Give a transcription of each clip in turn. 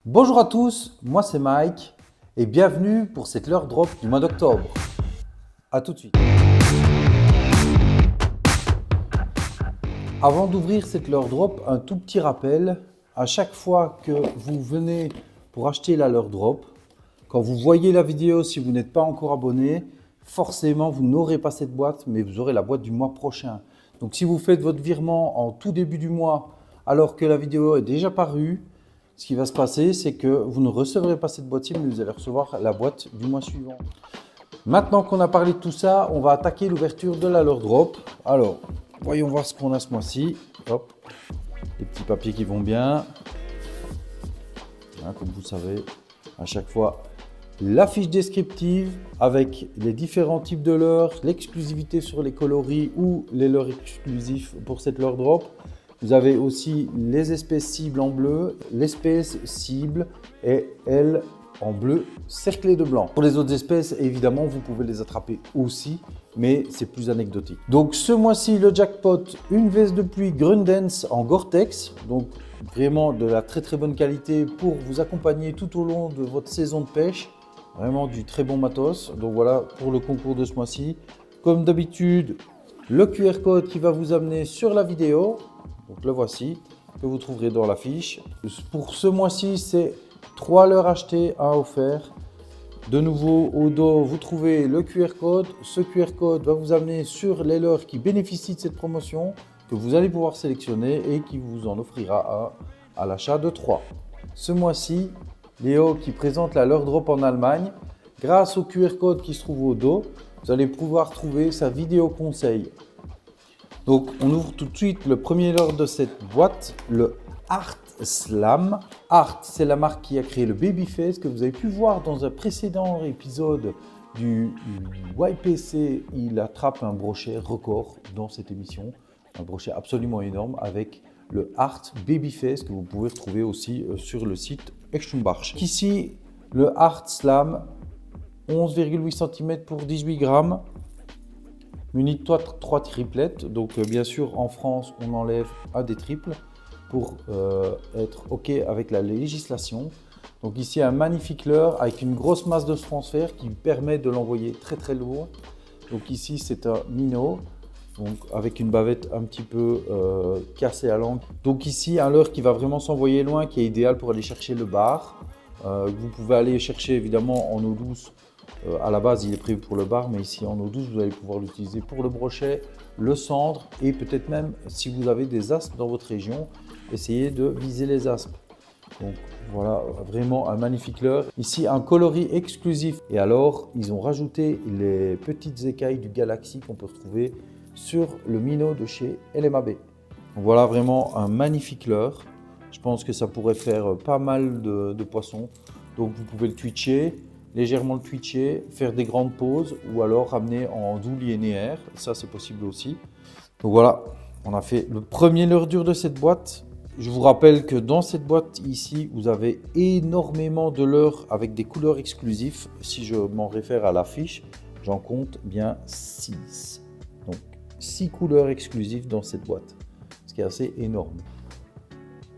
Bonjour à tous, moi c'est Mike et bienvenue pour cette leurre drop du mois d'octobre. A tout de suite. Avant d'ouvrir cette leurre drop, un tout petit rappel. À chaque fois que vous venez pour acheter la leurre drop, quand vous voyez la vidéo, si vous n'êtes pas encore abonné, forcément vous n'aurez pas cette boîte, mais vous aurez la boîte du mois prochain. Donc si vous faites votre virement en tout début du mois alors que la vidéo est déjà parue, ce qui va se passer, c'est que vous ne recevrez pas cette boîte-ci, mais vous allez recevoir la boîte du mois suivant. Maintenant qu'on a parlé de tout ça, on va attaquer l'ouverture de la leurre drop. Alors, voyons voir ce qu'on a ce mois-ci. Hop, les petits papiers qui vont bien. Hein, comme vous savez, à chaque fois, la fiche descriptive avec les différents types de leurres, l'exclusivité sur les coloris ou les leurres exclusifs pour cette leurre drop. Vous avez aussi les espèces cibles en bleu, l'espèce cible et elle en bleu cerclé de blanc. Pour les autres espèces, évidemment, vous pouvez les attraper aussi, mais c'est plus anecdotique. Donc ce mois-ci, le jackpot, une veste de pluie Grundens en Gore-Tex. Donc vraiment de la très bonne qualité pour vous accompagner tout au long de votre saison de pêche. Vraiment du très bon matos. Donc voilà pour le concours de ce mois-ci. Comme d'habitude, le QR code qui va vous amener sur la vidéo. Donc le voici, que vous trouverez dans la fiche. Pour ce mois-ci, c'est 3 leurres achetées, 1 offert. De nouveau, au dos, vous trouvez le QR code. Ce QR code va vous amener sur les leurres qui bénéficient de cette promotion, que vous allez pouvoir sélectionner et qui vous en offrira un à l'achat de 3. Ce mois-ci, Léo qui présente la leurre drop en Allemagne. Grâce au QR code qui se trouve au dos, vous allez pouvoir trouver sa vidéo conseil. Donc, on ouvre tout de suite le premier leurre de cette boîte, le Art Slam. Art, c'est la marque qui a créé le Babyface que vous avez pu voir dans un précédent épisode du YPC. Il attrape un brochet record dans cette émission, un brochet absolument énorme avec le Art Babyface que vous pouvez retrouver aussi sur le site Extrembarch. Ici, le Art Slam, 11,8 cm pour 18 grammes. Muni de 3 triplettes, donc bien sûr en France on enlève un des triples pour être OK avec la législation. Donc ici un magnifique leurre avec une grosse masse de transfert qui permet de l'envoyer très lourd. Donc ici c'est un minnow, donc avec une bavette un petit peu cassée à l'angle. Donc ici un leurre qui va vraiment s'envoyer loin, qui est idéal pour aller chercher le bar. Vous pouvez aller chercher évidemment en eau douce. À la base, il est prévu pour le bar, mais ici en eau douce, vous allez pouvoir l'utiliser pour le brochet, le cendre et peut-être même si vous avez des aspes dans votre région, essayez de viser les aspes. Donc voilà, vraiment un magnifique leurre. Ici, un coloris exclusif. Et alors, ils ont rajouté les petites écailles du Galaxy qu'on peut retrouver sur le minnow de chez LMAB. Donc voilà, vraiment un magnifique leurre. Je pense que ça pourrait faire pas mal de poissons. Donc vous pouvez le twitcher. Légèrement le twitcher, faire des grandes pauses ou alors ramener en doux linéaire, ça c'est possible aussi. Donc voilà, on a fait le premier leurre dur de cette boîte. Je vous rappelle que dans cette boîte ici, vous avez énormément de leurres avec des couleurs exclusives. Si je m'en réfère à l'affiche, j'en compte bien 6. Donc 6 couleurs exclusives dans cette boîte, ce qui est assez énorme.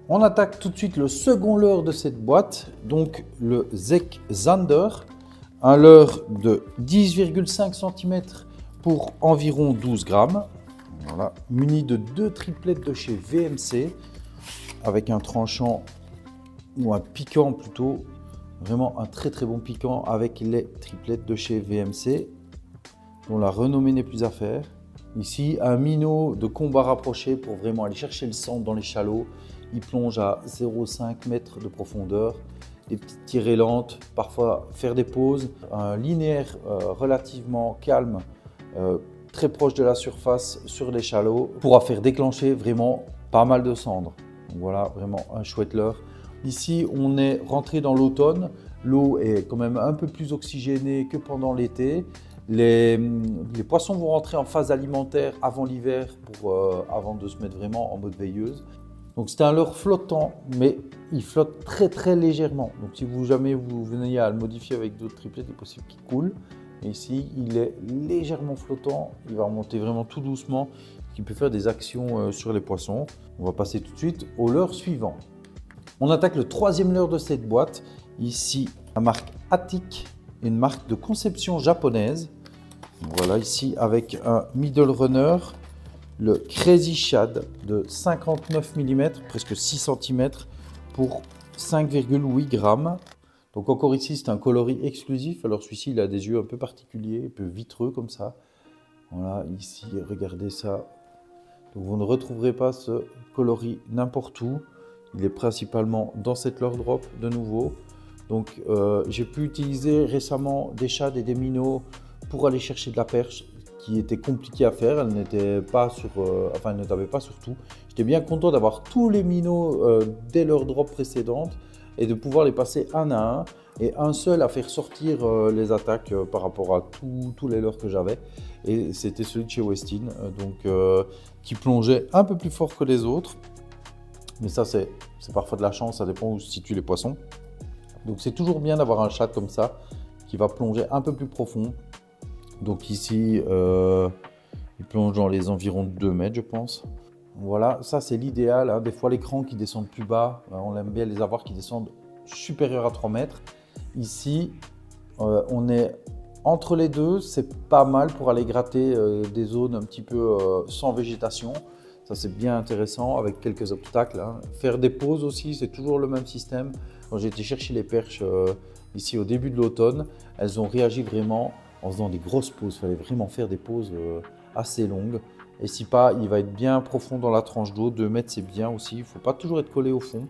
On attaque tout de suite le second leurre de cette boîte, donc le Zek Zander, un leurre de 10,5 cm pour environ 12 grammes, voilà, muni de 2 triplettes de chez VMC, avec un tranchant ou un piquant plutôt, vraiment un très bon piquant avec les triplettes de chez VMC, dont la renommée n'est plus à faire. Ici, un minnow de combat rapproché pour vraiment aller chercher le sang dans les chalots. Il plonge à 0,5 m de profondeur, des petites tirées lentes, parfois faire des pauses. Un linéaire relativement calme, très proche de la surface sur les chalots, pourra faire déclencher vraiment pas mal de cendres. Donc voilà, vraiment un chouette leurre. Ici, on est rentré dans l'automne. L'eau est quand même un peu plus oxygénée que pendant l'été. Les poissons vont rentrer en phase alimentaire avant l'hiver, avant de se mettre vraiment en mode veilleuse. Donc c'est un leurre flottant, mais il flotte très légèrement. Donc si jamais vous venez à le modifier avec d'autres triplettes, il est possible qu'il coule. Et ici, il est légèrement flottant. Il va remonter vraiment tout doucement, ce qui peut faire des actions sur les poissons. On va passer tout de suite au leurre suivant. On attaque le troisième leurre de cette boîte. Ici, la marque Attic, une marque de conception japonaise. Voilà, ici avec un middle runner, le Crazy Shad de 59 mm, presque 6 cm pour 5,8 grammes. Donc encore ici, c'est un coloris exclusif. Alors celui-ci, il a des yeux un peu particuliers, un peu vitreux comme ça. Voilà, ici, regardez ça. Donc vous ne retrouverez pas ce coloris n'importe où. Il est principalement dans cette leurre drop de nouveau. Donc j'ai pu utiliser récemment des shads et des minnows pour aller chercher de la perche qui était compliquée à faire. Elle n'était pas sur, enfin elle ne tapait pas sur tout. J'étais bien content d'avoir tous les minnows dès leur drop précédente et de pouvoir les passer un à un et un seul à faire sortir les attaques par rapport à tous les leurres que j'avais. Et c'était celui de chez Westin, qui plongeait un peu plus fort que les autres. Mais ça, c'est parfois de la chance, ça dépend où se situent les poissons. Donc c'est toujours bien d'avoir un shad comme ça qui va plonger un peu plus profond. Donc ici, il plonge dans les environs de 2 mètres, je pense. Voilà, ça c'est l'idéal, hein. Des fois les crans qui descendent plus bas, on aime bien les avoir qui descendent supérieurs à 3 mètres. Ici, on est entre les deux, c'est pas mal pour aller gratter des zones un petit peu sans végétation. Ça c'est bien intéressant avec quelques obstacles, hein. Faire des pauses aussi, c'est toujours le même système. Quand j'ai été chercher les perches ici au début de l'automne, elles ont réagi vraiment en faisant des grosses pauses. Il fallait vraiment faire des pauses assez longues. Et si pas, il va être bien profond dans la tranche d'eau. 2 mètres, c'est bien aussi. Il ne faut pas toujours être collé au fond.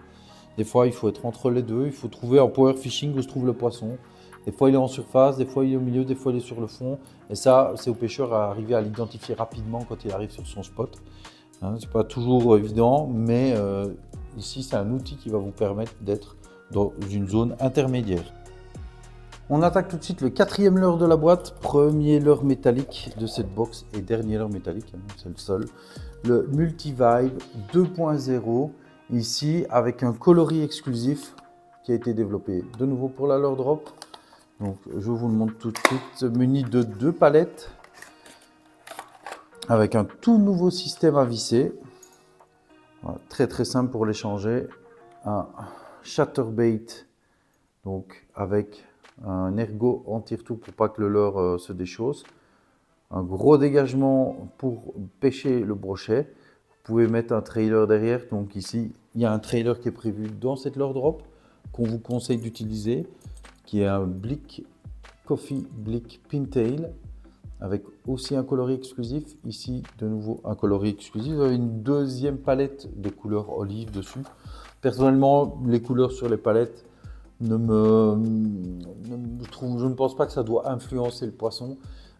Des fois, il faut être entre les deux. Il faut trouver en power fishing où se trouve le poisson. Des fois, il est en surface, des fois, il est au milieu, des fois, il est sur le fond. Et ça, c'est au pêcheur à arriver à l'identifier rapidement quand il arrive sur son spot. Hein, ce n'est pas toujours évident, mais ici, c'est un outil qui va vous permettre d'être dans une zone intermédiaire. On attaque tout de suite le quatrième leurre de la boîte, premier leurre métallique de cette box et dernier leurre métallique, c'est le seul. Le Multi-Vibe 2.0, ici avec un coloris exclusif qui a été développé de nouveau pour la leurre drop. Donc je vous le montre tout de suite, muni de 2 palettes avec un tout nouveau système à visser. Voilà, très très simple pour les changer. Un chatterbait, donc avec un ergot anti-retour pour pas que le leurre se déchausse, un gros dégagement pour pêcher le brochet. Vous pouvez mettre un trailer derrière, donc ici il y a un trailer qui est prévu dans cette leurre drop qu'on vous conseille d'utiliser, qui est un Blick Coffee Blick Pintail avec aussi un coloris exclusif. Ici de nouveau un coloris exclusif, vous avez une deuxième palette de couleur olive dessus. Personnellement, les couleurs sur les palettes je ne pense pas que ça doit influencer le poisson.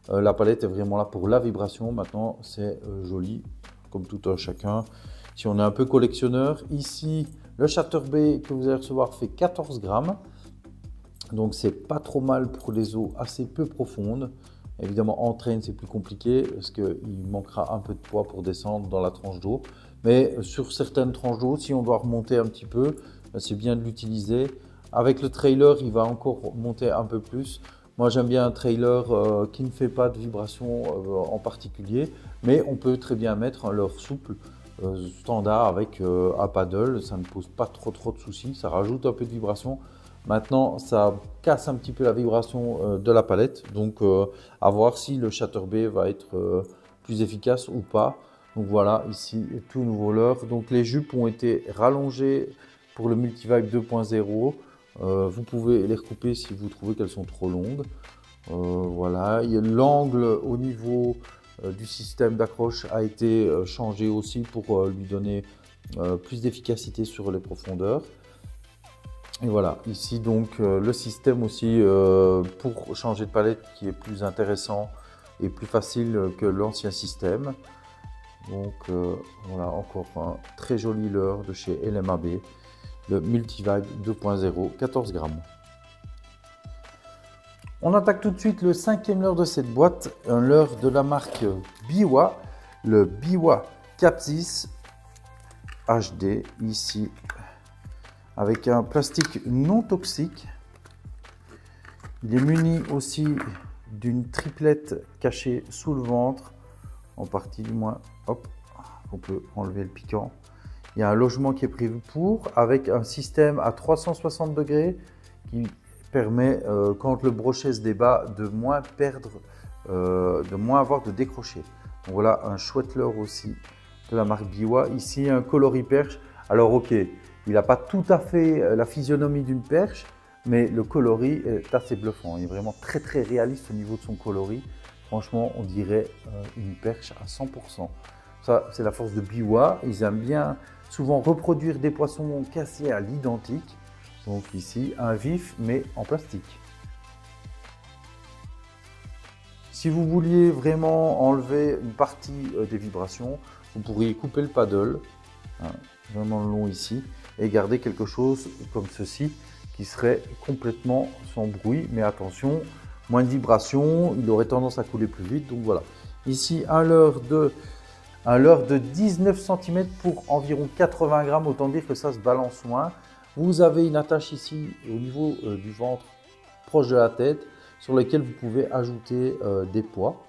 La palette est vraiment là pour la vibration. Maintenant, c'est joli, comme tout un chacun. Si on est un peu collectionneur, ici, le chatterbait que vous allez recevoir fait 14 grammes. Donc, c'est pas trop mal pour les eaux assez peu profondes. Évidemment, en traîne, c'est plus compliqué parce qu'il manquera un peu de poids pour descendre dans la tranche d'eau. Mais sur certaines tranches d'eau, si on doit remonter un petit peu, c'est bien de l'utiliser. Avec le trailer, il va encore monter un peu plus. Moi, j'aime bien un trailer qui ne fait pas de vibration en particulier, mais on peut très bien mettre un leurre souple standard avec un paddle. Ça ne pose pas trop de soucis, ça rajoute un peu de vibration. Maintenant, ça casse un petit peu la vibration de la palette, donc à voir si le chatterbait va être plus efficace ou pas. Donc voilà, ici, tout nouveau leurre. Donc les jupes ont été rallongées pour le Multi-Vibe 2.0. Vous pouvez les recouper si vous trouvez qu'elles sont trop longues. Voilà, l'angle au niveau du système d'accroche a été changé aussi pour lui donner plus d'efficacité sur les profondeurs. Et voilà, ici donc le système aussi pour changer de palette qui est plus intéressant et plus facile que l'ancien système. Donc voilà, encore un très joli leurre de chez LMAB. Le Multi-Vibe 2.0, 14 grammes. On attaque tout de suite le cinquième leurre de cette boîte, un leurre de la marque Biwa, le Biwa Capsis HD, ici, avec un plastique non toxique. Il est muni aussi d'une triplette cachée sous le ventre, en partie du moins. Hop, on peut enlever le piquant. Il y a un logement qui est prévu pour, avec un système à 360 degrés qui permet, quand le brochet se débat, de moins perdre, de moins avoir de décroché. Donc voilà un chouette leurre aussi de la marque Biwa. Ici, un coloris perche. Alors ok, il n'a pas tout à fait la physionomie d'une perche, mais le coloris est assez bluffant. Il est vraiment très très réaliste au niveau de son coloris. Franchement, on dirait une perche à 100%. Ça, c'est la force de Biwa. Ils aiment bien souvent reproduire des poissons cassés à l'identique. Donc ici, un vif, mais en plastique. Si vous vouliez vraiment enlever une partie des vibrations, vous pourriez couper le paddle, hein, vraiment long ici, et garder quelque chose comme ceci, qui serait complètement sans bruit. Mais attention, moins de vibrations, il aurait tendance à couler plus vite. Donc voilà. Ici, un leurre de 19 cm pour environ 80 grammes. Autant dire que ça se balance moins. Vous avez une attache ici au niveau du ventre, proche de la tête, sur lequel vous pouvez ajouter des poids.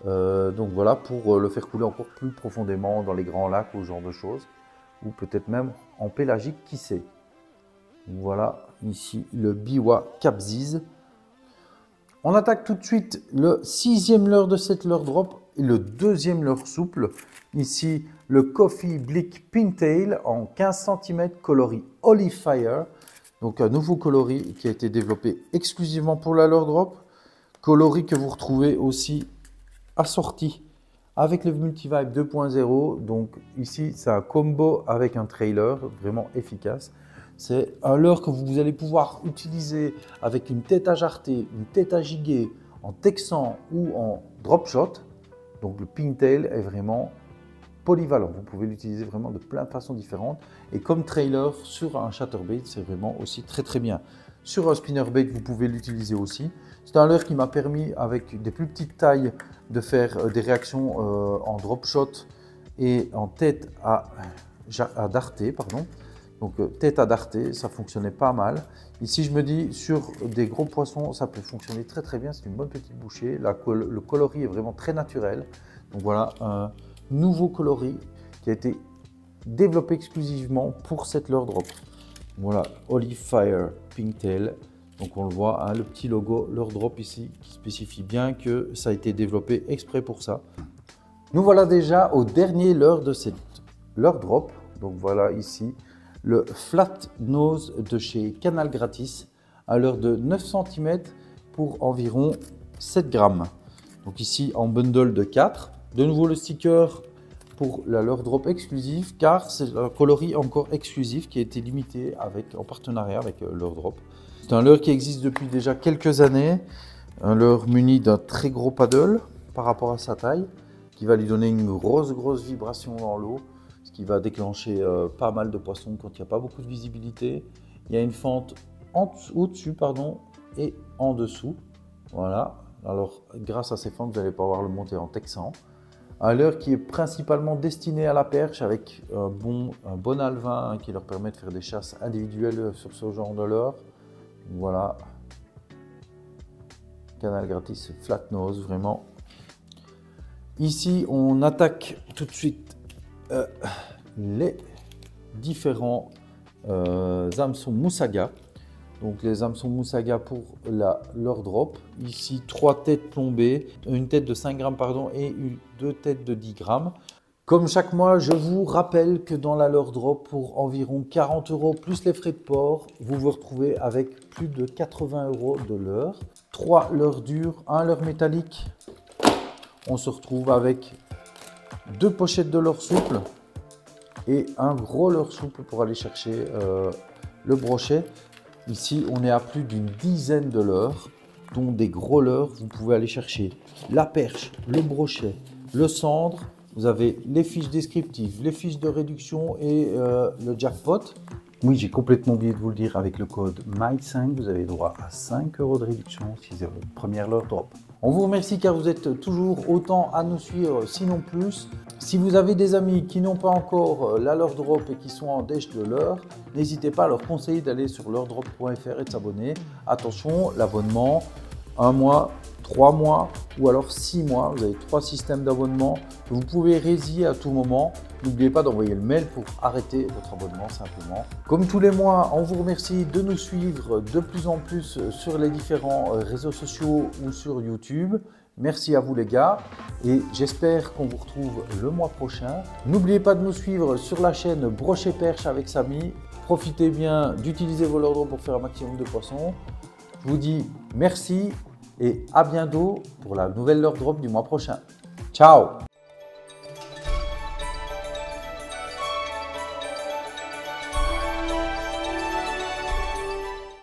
Donc voilà, pour le faire couler encore plus profondément dans les grands lacs ou ce genre de choses. Ou peut-être même en pélagique, qui sait. Voilà, ici le Biwa Capsize. On attaque tout de suite le 6e leurre de cette leurre drop et le 2e leurre souple. Ici, le Coffee Blick Pintail en 15 cm, coloris Olive Fire. Donc un nouveau coloris qui a été développé exclusivement pour la leurre drop. Coloris que vous retrouvez aussi assorti avec le Multivibe 2.0. Donc ici, c'est un combo avec un trailer vraiment efficace. C'est un leurre que vous allez pouvoir utiliser avec une tête à jarter, une tête à giguer, en texan ou en drop shot. Donc le Pintail est vraiment polyvalent. Vous pouvez l'utiliser vraiment de plein de façons différentes. Et comme trailer sur un chatterbait, c'est vraiment aussi très très bien. Sur un spinnerbait, vous pouvez l'utiliser aussi. C'est un leurre qui m'a permis, avec des plus petites tailles, de faire des réactions en drop shot et en tête à darter, pardon. Donc tête à darter, ça fonctionnait pas mal. Ici, je me dis, sur des gros poissons, ça peut fonctionner très très bien. C'est une bonne petite bouchée. Le coloris est vraiment très naturel. Donc voilà, un nouveau coloris qui a été développé exclusivement pour cette leurre drop. Voilà, Olive Fire Pintail. Donc on le voit, hein, le petit logo leurre drop ici qui spécifie bien que ça a été développé exprès pour ça. Nous voilà déjà au dernier leurre de cette leurre drop. Donc voilà ici le Flat Nose de chez Canal Gratis, à leurre de 9 cm pour environ 7 grammes. Donc ici en bundle de 4. De nouveau le sticker pour la leurre drop exclusive, car c'est un coloris encore exclusif qui a été limité en partenariat avec leurre drop. C'est un leurre qui existe depuis déjà quelques années, un leurre muni d'un très gros paddle par rapport à sa taille, qui va lui donner une grosse vibration dans l'eau, ce qui va déclencher pas mal de poissons quand il n'y a pas beaucoup de visibilité. Il y a une fente au-dessus et en dessous. Voilà, alors grâce à ces fentes, vous allez pouvoir le monter en texan. Un leurre qui est principalement destiné à la perche avec un bon alevin qui leur permet de faire des chasses individuelles sur ce genre de leurre. Voilà, Canal Gratis Flat Nose, vraiment. Ici, on attaque tout de suite les différents hameçons Moussaga. Donc les hameçons Moussaga pour la leurre drop. Ici, 3 têtes plombées, une tête de 5 grammes et 2 têtes de 10 grammes. Comme chaque mois, je vous rappelle que dans la leurre drop, pour environ 40 € plus les frais de port, vous vous retrouvez avec plus de 80 € de leurre. 3 leurres dures, un leurre métallique. On se retrouve avec 2 pochettes de leurre souple et un gros leurre souple pour aller chercher le brochet. Ici, on est à plus d'une dizaine de leurres, dont des gros leurres. Vous pouvez aller chercher la perche, le brochet, le cendre. Vous avez les fiches descriptives, les fiches de réduction et le jackpot. Oui, j'ai complètement oublié de vous le dire, avec le code MILE5, vous avez droit à 5 € de réduction si c'est votre première leurre drop. On vous remercie car vous êtes toujours autant à nous suivre, sinon plus. Si vous avez des amis qui n'ont pas encore la leurre drop et qui sont en déche de leurre, n'hésitez pas à leur conseiller d'aller sur leurredrop.fr et de s'abonner. Attention, l'abonnement 1 mois, 3 mois ou alors 6 mois. Vous avez 3 systèmes d'abonnement que vous pouvez résilier à tout moment. N'oubliez pas d'envoyer le mail pour arrêter votre abonnement simplement. Comme tous les mois, on vous remercie de nous suivre de plus en plus sur les différents réseaux sociaux ou sur YouTube. Merci à vous les gars et j'espère qu'on vous retrouve le mois prochain. N'oubliez pas de nous suivre sur la chaîne Brochet Perche avec Samy. Profitez bien d'utiliser vos leurres pour faire un maximum de poissons. Je vous dis merci et à bientôt pour la nouvelle leurre drop du mois prochain. Ciao!